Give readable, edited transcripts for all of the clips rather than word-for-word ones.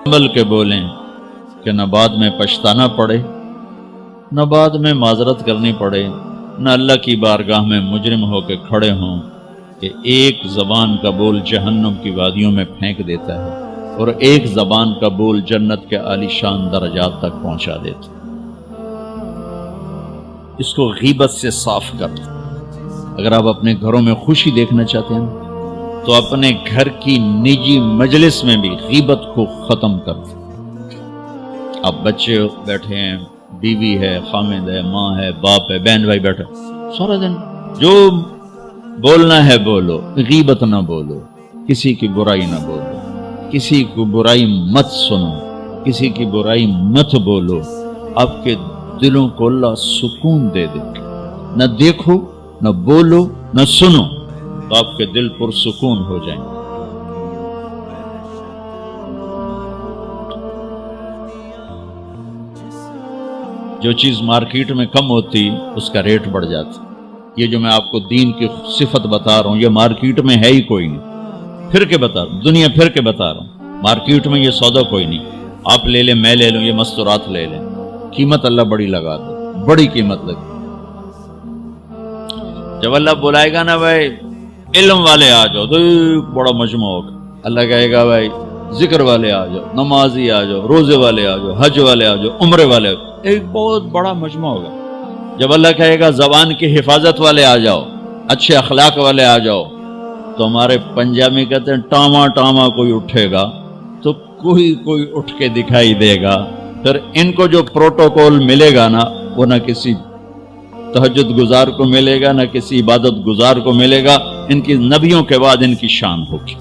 عمل کے بولیں کہ نہ بعد میں پچھتانا پڑے، نہ بعد میں معذرت کرنی پڑے، نہ اللہ کی بارگاہ میں مجرم ہو کے کھڑے ہوں کہ ایک زبان کا بول جہنم کی وادیوں میں پھینک دیتا ہے اور ایک زبان کا بول جنت کے عالی شان درجات تک پہنچا دیتا ہے۔ اس کو غیبت سے صاف کر دیں۔ اگر آپ اپنے گھروں میں خوشی دیکھنا چاہتے ہیں تو اپنے گھر کی نجی مجلس میں بھی غیبت کو ختم کر دیں۔ اب بچے بیٹھے ہیں، بیوی ہے، خامد ہے، ماں ہے، باپ ہے، بہن بھائی بیٹھے، سارا دن جو بولنا ہے بولو، غیبت نہ بولو، کسی کی برائی نہ بولو، کسی کو برائی مت سنو، کسی کی برائی مت بولو۔ آپ کے دلوں کو اللہ سکون دے دے، نہ دیکھو، نہ بولو، نہ سنو، تو آپ کے دل پرسکون ہو جائیں گے۔ جو چیز مارکیٹ میں کم ہوتی اس کا ریٹ بڑھ جاتا۔ یہ جو میں آپ کو دین کی صفت بتا رہا ہوں یہ مارکیٹ میں ہے ہی کوئی نہیں، پھر کے بتا رہا ہوں، دنیا پھر کے بتا رہا ہوں، مارکیٹ میں یہ سودا کوئی نہیں۔ آپ لے لیں، میں لے لوں، یہ مستورات لے لیں، قیمت اللہ بڑی لگا دے، بڑی قیمت لگے۔ جب اللہ بلائے گا نا بھائی علم والے آ جاؤ، تو بڑا مجمع ہوگا۔ اللہ کہے گا بھائی ذکر والے آ جاؤ، نمازی آ جاؤ، روزے والے آ جاؤ، حج والے آ جاؤ، عمرے والے آ جاؤ، ایک بہت بڑا مجمع ہوگا۔ جب اللہ کہے گا زبان کی حفاظت والے آ جاؤ، اچھے اخلاق والے آ جاؤ، تو ہمارے پنجابی کہتے ہیں ٹاما ٹاما کوئی اٹھے گا تو کوئی اٹھ کے دکھائی دے گا۔ پھر ان کو جو پروٹوکول ملے گا نا وہ نہ کسی تہجد گزار کو ملے گا، نہ کسی عبادت گزار کو ملے گا۔ ان کی نبیوں کے بعد ان کی شان ہوگی،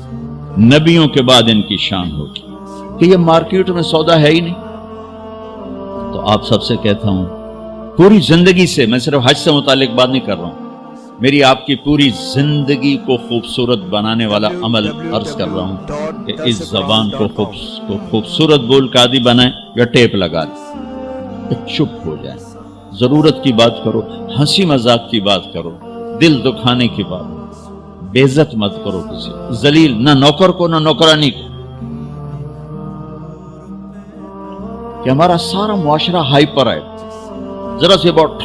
نبیوں کے بعد ان کی شان ہوگی کہ یہ مارکیٹ میں سودا ہے ہی نہیں۔ تو آپ سب سے کہتا ہوں پوری زندگی سے، میں صرف حج سے متعلق بات نہیں کر رہا ہوں، میری آپ کی پوری زندگی کو خوبصورت بنانے والا عمل عرض کر رہا ہوں کہ اس زبان کو خوبصورت بول کا عادی بنائیں یا ٹیپ لگا دیں، چپ ہو جائیں، ضرورت کی بات کرو، ہنسی مذاق کی بات کرو، دل دکھانے کی بات، بے عزت مت کرو کسی، ذلیل نہ نوکر کو نہ نوکرانی کو، کہ ہمارا سارا معاشرہ ہائپر ہے، ذرا سے بہت